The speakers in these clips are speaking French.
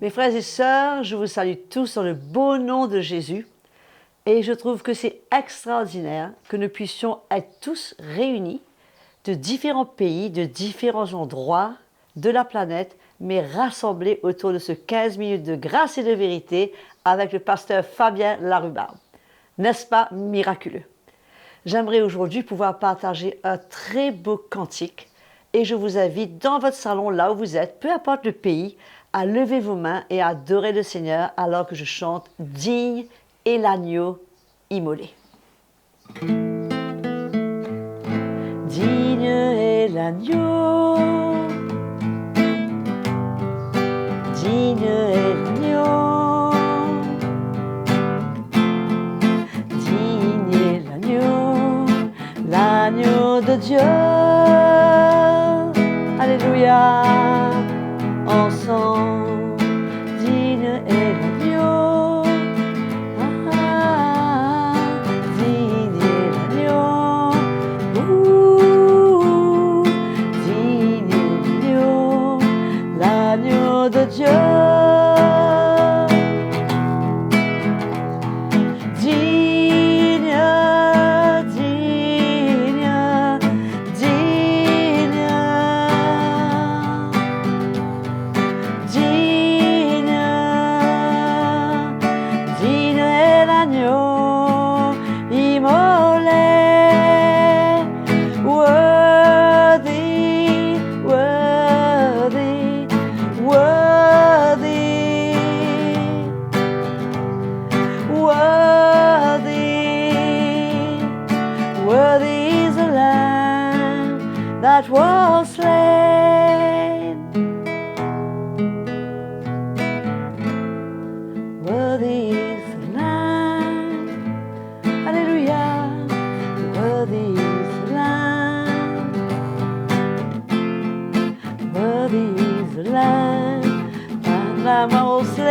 Mes frères et sœurs, je vous salue tous dans le beau nom de Jésus et je trouve que c'est extraordinaire que nous puissions être tous réunis de différents pays, de différents endroits de la planète, mais rassemblés autour de ce 15 minutes de grâce et de vérité avec le pasteur Fabien Larubard. N'est-ce pas miraculeux? J'aimerais aujourd'hui pouvoir partager un très beau cantique et je vous invite dans votre salon, là où vous êtes, peu importe le pays, à lever vos mains et à adorer le Seigneur alors que je chante « Digne est l'agneau immolé ». Digne est l'agneau, digne est l'agneau, digne est l'agneau, l'agneau de Dieu. Alléluia, ensemble, digne est l'agneau, digne est l'agneau, digne est l'agneau de Dieu. That was slain. Worthy is the Lamb. Hallelujah. Worthy is the Lamb. Worthy is the Lamb. That Lamb was slain.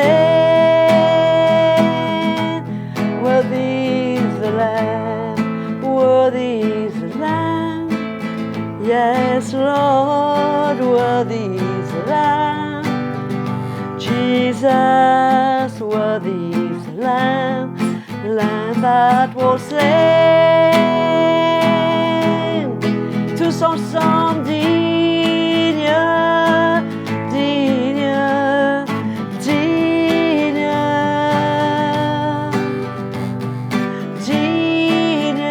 Worthy is the Lamb. Worthy is the Lamb. Yes, Lord, worthy is the Lamb. Jesus, worthy is the Lamb, the Lamb that was slain. Tous ensemble, digne, digne, digne, digne,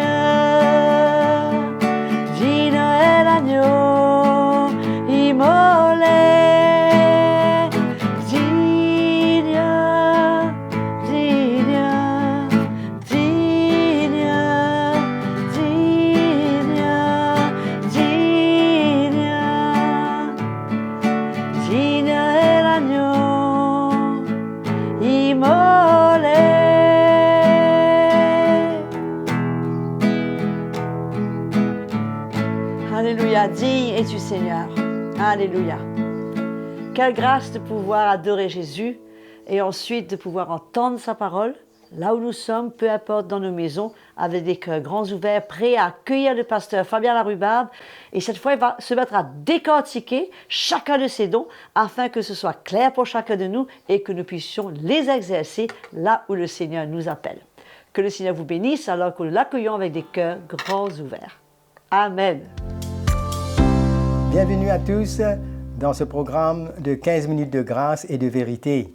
digne est l'agneau immolé. Digne, digne, digne, digne, digne, digne est l'agneau immolé. Alléluia, digne es-tu Seigneur. Alléluia. Quelle grâce de pouvoir adorer Jésus et ensuite de pouvoir entendre sa parole, là où nous sommes, peu importe dans nos maisons, avec des cœurs grands ouverts, prêts à accueillir le pasteur Fabien Larubard. Et cette fois, il va se mettre à décortiquer chacun de ses dons afin que ce soit clair pour chacun de nous et que nous puissions les exercer là où le Seigneur nous appelle. Que le Seigneur vous bénisse alors que nous l'accueillons avec des cœurs grands ouverts. Amen. Bienvenue à tous dans ce programme de 15 minutes de grâce et de vérité.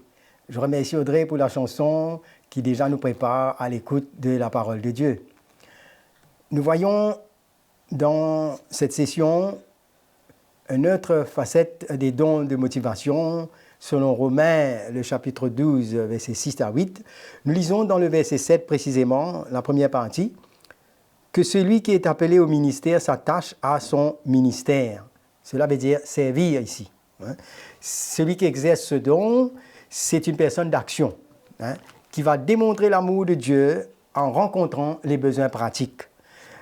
Je remercie Audrey pour la chanson qui déjà nous prépare à l'écoute de la parole de Dieu. Nous voyons dans cette session une autre facette des dons de motivation. Selon Romains, le chapitre 12, versets 6 à 8, nous lisons dans le verset 7 précisément, la première partie, que celui qui est appelé au ministère s'attache à son ministère. Cela veut dire servir ici. Celui qui exerce ce don, c'est une personne d'action, qui va démontrer l'amour de Dieu en rencontrant les besoins pratiques.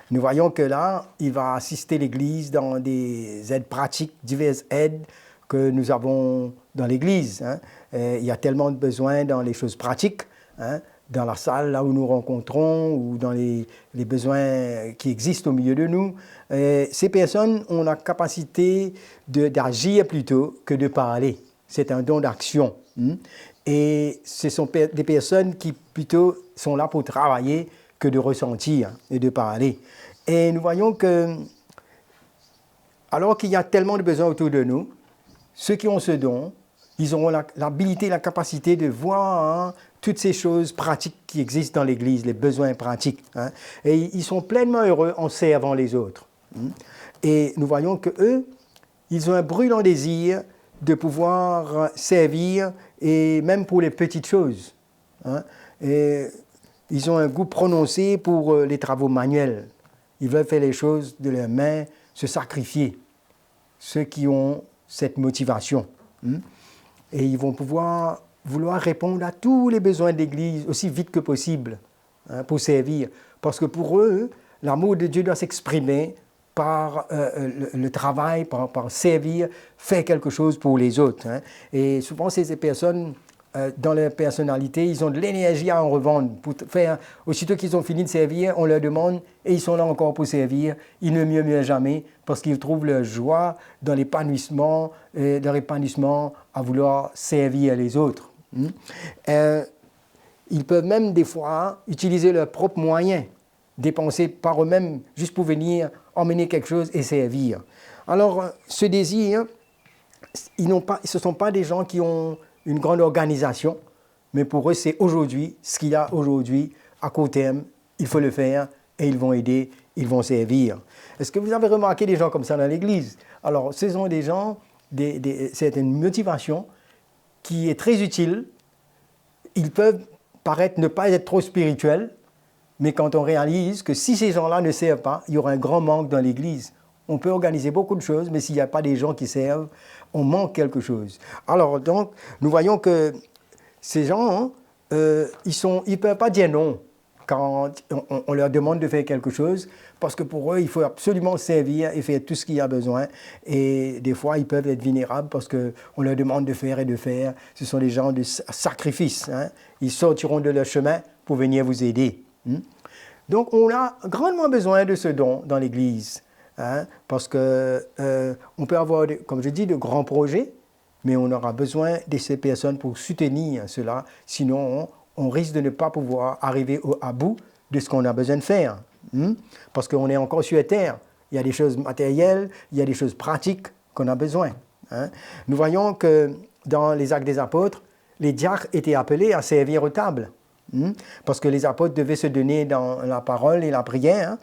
Nous voyons que là, il va assister l'Église dans des aides pratiques, diverses aides que nous avons dans l'Église. Il y a tellement de besoins dans les choses pratiques, dans la salle, là où nous rencontrons, ou dans les besoins qui existent au milieu de nous. Ces personnes ont la capacité d'agir plutôt que de parler. C'est un don d'action. hein. Et ce sont des personnes qui plutôt sont là pour travailler que de ressentir et de parler. Et nous voyons que, alors qu'il y a tellement de besoins autour de nous, ceux qui ont ce don, ils auront l'habilité, la capacité de voir, hein, toutes ces choses pratiques qui existent dans l'Église, les besoins pratiques, hein. Et ils sont pleinement heureux en servant les autres, hein. Et nous voyons qu'eux, ils ont un brûlant désir de pouvoir servir, et même pour les petites choses, hein. Et ils ont un goût prononcé pour les travaux manuels. Ils veulent faire les choses de leurs mains, se sacrifier. Ceux qui ont cette motivation, hein. Et ils vont vouloir répondre à tous les besoins de l'Église aussi vite que possible, hein, pour servir. Parce que pour eux, l'amour de Dieu doit s'exprimer par le travail, par servir, faire quelque chose pour les autres, hein. Et souvent, ces personnes, dans leur personnalité, ils ont de l'énergie à en revendre. Pour faire, aussitôt qu'ils ont fini de servir, on leur demande, et ils sont là encore pour servir. Ils ne murmurent jamais, parce qu'ils trouvent leur joie dans l'épanouissement, leur épanouissement à vouloir servir les autres, hein. Ils peuvent même des fois utiliser leurs propres moyens, dépenser par eux-mêmes, juste pour venir emmener quelque chose et servir. Alors, ce désir, ce ne sont pas des gens qui ont une grande organisation, mais pour eux, c'est aujourd'hui, ce qu'il y a aujourd'hui, à court terme, il faut le faire, et ils vont aider, ils vont servir. Est-ce que vous avez remarqué des gens comme ça dans l'Église? Alors, ce sont des gens, c'est une motivation qui est très utile. Ils peuvent paraître ne pas être trop spirituels, mais quand on réalise que si ces gens-là ne servent pas, il y aura un grand manque dans l'Église. On peut organiser beaucoup de choses, mais s'il n'y a pas des gens qui servent, on manque quelque chose. Alors, donc, nous voyons que ces gens, ils ne peuvent pas dire non quand on leur demande de faire quelque chose, parce que pour eux, il faut absolument servir et faire tout ce qu'il y a besoin. Et des fois, ils peuvent être vulnérables parce qu'on leur demande de faire et de faire. Ce sont des gens de sacrifice, hein. Ils sortiront de leur chemin pour venir vous aider, hein. Donc, on a grandement besoin de ce don dans l'Église, hein, parce qu'on peut avoir, comme je dis, de grands projets, mais on aura besoin de ces personnes pour soutenir cela. Sinon, on risque de ne pas pouvoir arriver à bout de ce qu'on a besoin de faire, hein, parce qu'on est encore sur terre. Il y a des choses matérielles, il y a des choses pratiques qu'on a besoin, hein. Nous voyons que dans les Actes des Apôtres, les diacres étaient appelés à servir aux tables, hein, parce que les apôtres devaient se donner dans la parole et la prière,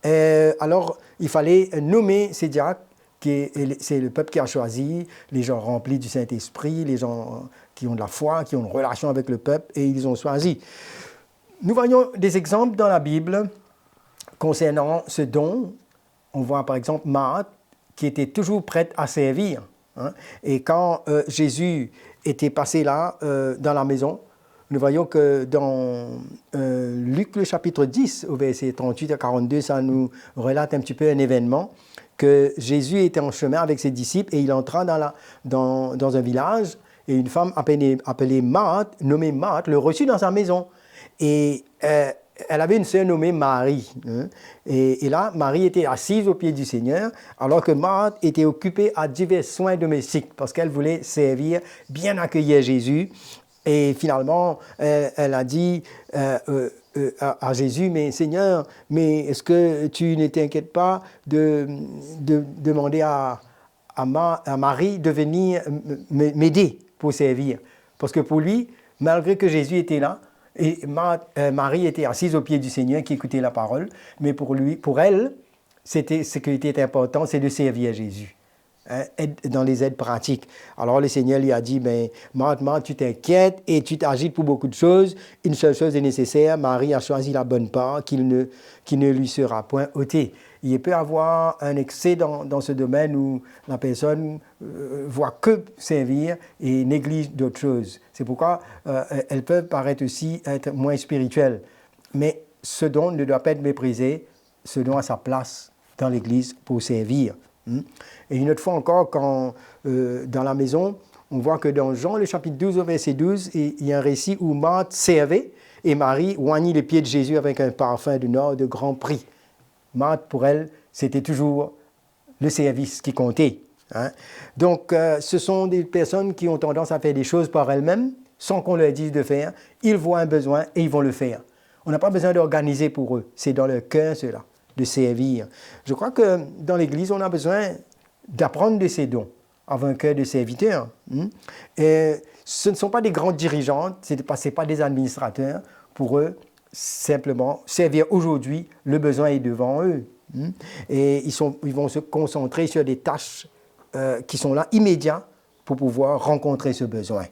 hein. Alors, il fallait nommer ces diacres, c'est le peuple qui a choisi, les gens remplis du Saint-Esprit, les gens qui ont de la foi, qui ont une relation avec le peuple, et ils ont choisi. Nous voyons des exemples dans la Bible concernant ce don. On voit par exemple Marthe, qui était toujours prête à servir, hein. Et quand Jésus était passé là, dans la maison, nous voyons que dans Luc le chapitre 10, au verset 38 à 42, ça nous relate un petit peu un événement, que Jésus était en chemin avec ses disciples et il entra dans un village et une femme appelée Marthe, nommée Marthe, le reçut dans sa maison. Et elle avait une sœur nommée Marie, hein. Et là, Marie était assise aux pieds du Seigneur, alors que Marthe était occupée à divers soins domestiques parce qu'elle voulait servir, bien accueillir Jésus. Et finalement, elle a dit à Jésus, mais Seigneur, mais est-ce que tu ne t'inquiètes pas de demander à Marie de venir m'aider pour servir? Parce que pour lui, malgré que Jésus était là, et Marie était assise au pied du Seigneur qui écoutait la parole, mais pour elle, ce qui était important, c'est de servir Jésus, hein, dans les aides pratiques. Alors le Seigneur lui a dit, mais Marthe, tu t'inquiètes et tu t'agites pour beaucoup de choses. Une seule chose est nécessaire, Marie a choisi la bonne part qui ne lui sera point ôtée. Il peut y avoir un excès dans ce domaine où la personne voit que servir et néglige d'autres choses. C'est pourquoi elles peuvent paraître aussi être moins spirituelles. Mais ce don ne doit pas être méprisé, ce don a sa place dans l'Église pour servir. Et une autre fois encore, quand dans la maison, on voit que dans Jean, le chapitre 12, au verset 12, il y a un récit où Marthe servait et Marie oignit les pieds de Jésus avec un parfum de nard de grand prix. Marthe, pour elle, c'était toujours le service qui comptait, Hein? Donc, ce sont des personnes qui ont tendance à faire des choses par elles-mêmes, sans qu'on leur dise de faire. Ils voient un besoin et ils vont le faire. On n'a pas besoin d'organiser pour eux. C'est dans leur cœur, cela, de servir. Je crois que dans l'Église, on a besoin d'apprendre de ces dons, avoir un cœur de serviteur. Et ce ne sont pas des grands dirigeants, ce n'est pas des administrateurs. Pour eux, simplement, servir aujourd'hui, le besoin est devant eux. Et ils vont se concentrer sur des tâches qui sont là, immédiats, pour pouvoir rencontrer ce besoin.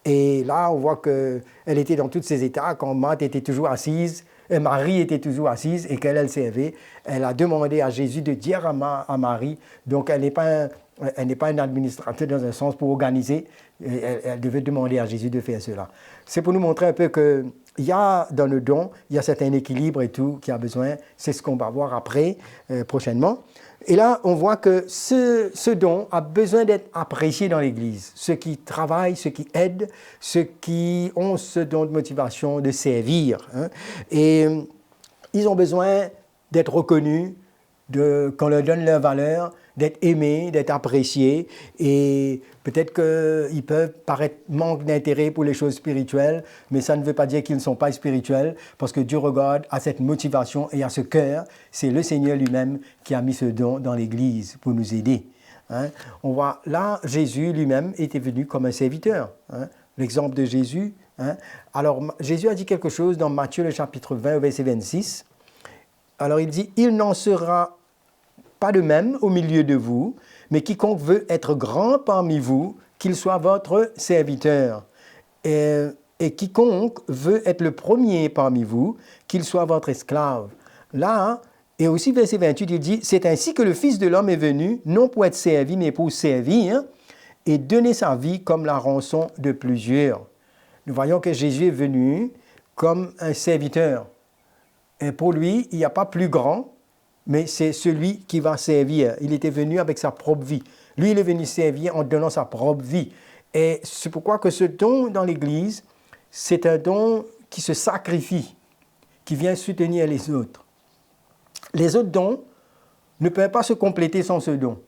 Et là, on voit qu'elle était dans tous ses états. Quand Marthe était toujours assise, Marie était toujours assise et qu'elle servait, elle a demandé à Jésus de dire à Marie, donc elle n'est pas un administrateur dans un sens pour organiser, elle devait demander à Jésus de faire cela. C'est pour nous montrer un peu qu'il y a dans le don, il y a certain équilibre et tout qui a besoin, c'est ce qu'on va voir après, prochainement. Et là, on voit que ce don a besoin d'être apprécié dans l'Église. Ceux qui travaillent, ceux qui aident, ceux qui ont ce don de motivation de servir. Hein. Et ils ont besoin d'être reconnus, qu'on leur donne leur valeur, d'être aimés, d'être appréciés. Et peut-être qu'ils peuvent paraître manque d'intérêt pour les choses spirituelles, mais ça ne veut pas dire qu'ils ne sont pas spirituels, parce que Dieu regarde à cette motivation et à ce cœur. C'est le Seigneur lui-même qui a mis ce don dans l'Église pour nous aider. Hein. On voit là, Jésus lui-même était venu comme un serviteur. Hein. L'exemple de Jésus. Hein. Alors, Jésus a dit quelque chose dans Matthieu, le chapitre 20, au verset 26. Alors, il dit, « Il n'en sera pas de même au milieu de vous, mais quiconque veut être grand parmi vous, qu'il soit votre serviteur. Et quiconque veut être le premier parmi vous, qu'il soit votre esclave. » Là, et aussi verset 28, il dit, « C'est ainsi que le Fils de l'homme est venu, non pour être servi, mais pour servir, et donner sa vie comme la rançon de plusieurs. » Nous voyons que Jésus est venu comme un serviteur. Et pour lui, il n'y a pas plus grand, mais c'est celui qui va servir. Il était venu avec sa propre vie. Lui, il est venu servir en donnant sa propre vie. Et c'est pourquoi que ce don dans l'Église, c'est un don qui se sacrifie, qui vient soutenir les autres. Les autres dons ne peuvent pas se compléter sans ce don,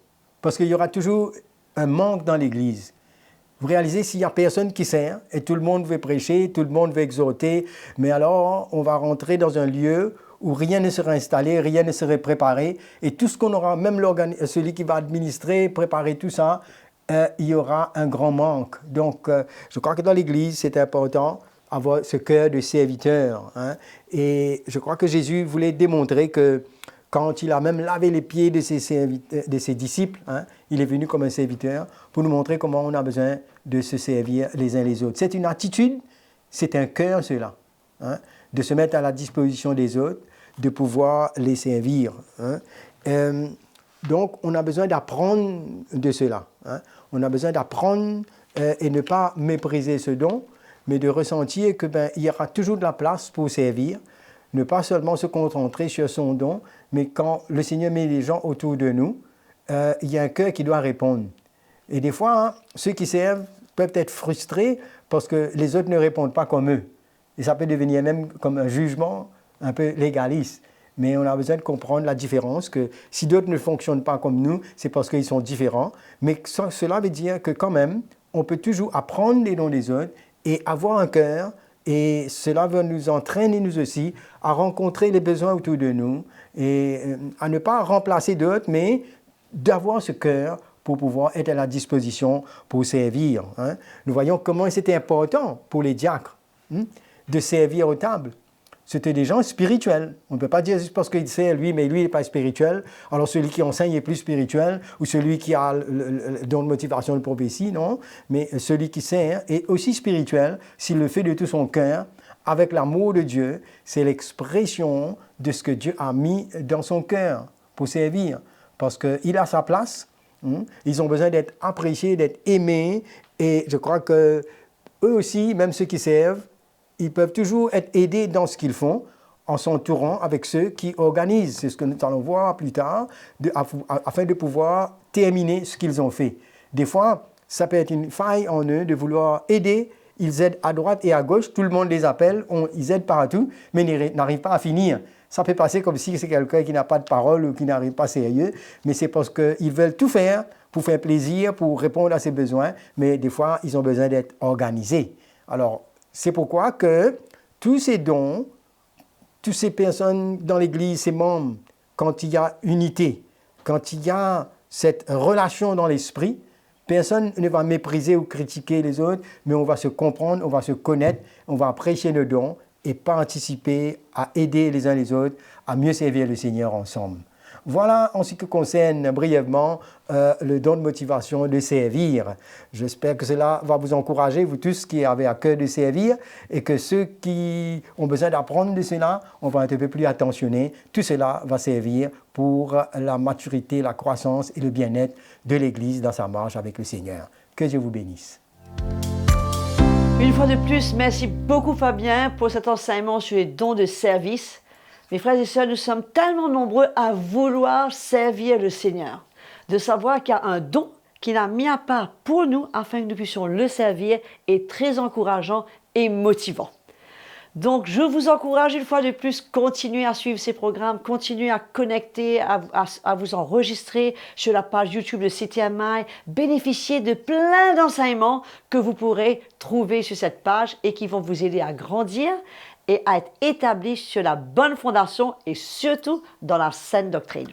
parce qu'il y aura toujours un manque dans l'Église. Vous réalisez, s'il n'y a personne qui sert, et tout le monde veut prêcher, tout le monde veut exhorter, mais alors on va rentrer dans un lieu où rien ne serait installé, rien ne serait préparé, et tout ce qu'on aura, même celui qui va administrer, préparer tout ça, il y aura un grand manque. Donc, je crois que dans l'Église, c'est important d'avoir ce cœur de serviteur. Hein. Et je crois que Jésus voulait démontrer que quand il a même lavé les pieds de ses disciples, hein, il est venu comme un serviteur pour nous montrer comment on a besoin de se servir les uns les autres. C'est une attitude, c'est un cœur cela, hein, de se mettre à la disposition des autres, de pouvoir les servir. Hein. Donc, on a besoin d'apprendre de cela. Hein. On a besoin d'apprendre et ne pas mépriser ce don, mais de ressentir qu'il y aura toujours de la place pour servir, ne pas seulement se concentrer sur son don, mais quand le Seigneur met les gens autour de nous, il y a un cœur qui doit répondre. Et des fois, hein, ceux qui servent peuvent être frustrés parce que les autres ne répondent pas comme eux. Et ça peut devenir même comme un jugement un peu légaliste. Mais on a besoin de comprendre la différence, que si d'autres ne fonctionnent pas comme nous, c'est parce qu'ils sont différents. Mais cela veut dire que quand même, on peut toujours apprendre les dons des autres et avoir un cœur. Et cela va nous entraîner, nous aussi, à rencontrer les besoins autour de nous et à ne pas remplacer d'autres, mais d'avoir ce cœur pour pouvoir être à la disposition pour servir. Hein. Nous voyons comment c'était important pour les diacres de servir aux tables. C'était des gens spirituels. On ne peut pas dire juste parce qu'il sert lui, mais lui il n'est pas spirituel. Alors celui qui enseigne est plus spirituel, ou celui qui a le don de motivation de prophétie, non. Mais celui qui sert est aussi spirituel s'il le fait de tout son cœur, avec l'amour de Dieu. C'est l'expression de ce que Dieu a mis dans son cœur pour servir. Parce qu'il a sa place. Ils ont besoin d'être appréciés, d'être aimés. Et je crois que eux aussi, même ceux qui servent, ils peuvent toujours être aidés dans ce qu'ils font en s'entourant avec ceux qui organisent. C'est ce que nous allons voir plus tard, afin de pouvoir terminer ce qu'ils ont fait. Des fois, ça peut être une faille en eux de vouloir aider. ils aident à droite et à gauche, tout le monde les appelle, ils aident partout, mais n'arrivent pas à finir. Ça peut passer comme si c'est quelqu'un qui n'a pas de parole ou qui n'arrive pas sérieux, mais c'est parce qu'ils veulent tout faire pour faire plaisir, pour répondre à ses besoins, mais des fois, ils ont besoin d'être organisés. Alors, c'est pourquoi que tous ces dons, toutes ces personnes dans l'Église, ces membres, quand il y a unité, quand il y a cette relation dans l'esprit, personne ne va mépriser ou critiquer les autres, mais on va se comprendre, on va se connaître, on va apprécier nos dons et participer à aider les uns les autres à mieux servir le Seigneur ensemble. Voilà en ce qui concerne brièvement le don de motivation de servir. J'espère que cela va vous encourager, vous tous qui avez à cœur de servir, et que ceux qui ont besoin d'apprendre de cela, on va être un peu plus attentionnés. Tout cela va servir pour la maturité, la croissance et le bien-être de l'Église dans sa marche avec le Seigneur. Que Dieu vous bénisse. Une fois de plus, merci beaucoup Fabien pour cet enseignement sur les dons de service. Mes frères et sœurs, nous sommes tellement nombreux à vouloir servir le Seigneur. De savoir qu'il y a un don qu'il a mis à part pour nous afin que nous puissions le servir est très encourageant et motivant. Donc, je vous encourage une fois de plus, continuez à suivre ces programmes, continuez à connecter, à vous enregistrer sur la page YouTube de CTMI, bénéficiez de plein d'enseignements que vous pourrez trouver sur cette page et qui vont vous aider à grandir et à être établis sur la bonne fondation et surtout dans la saine doctrine.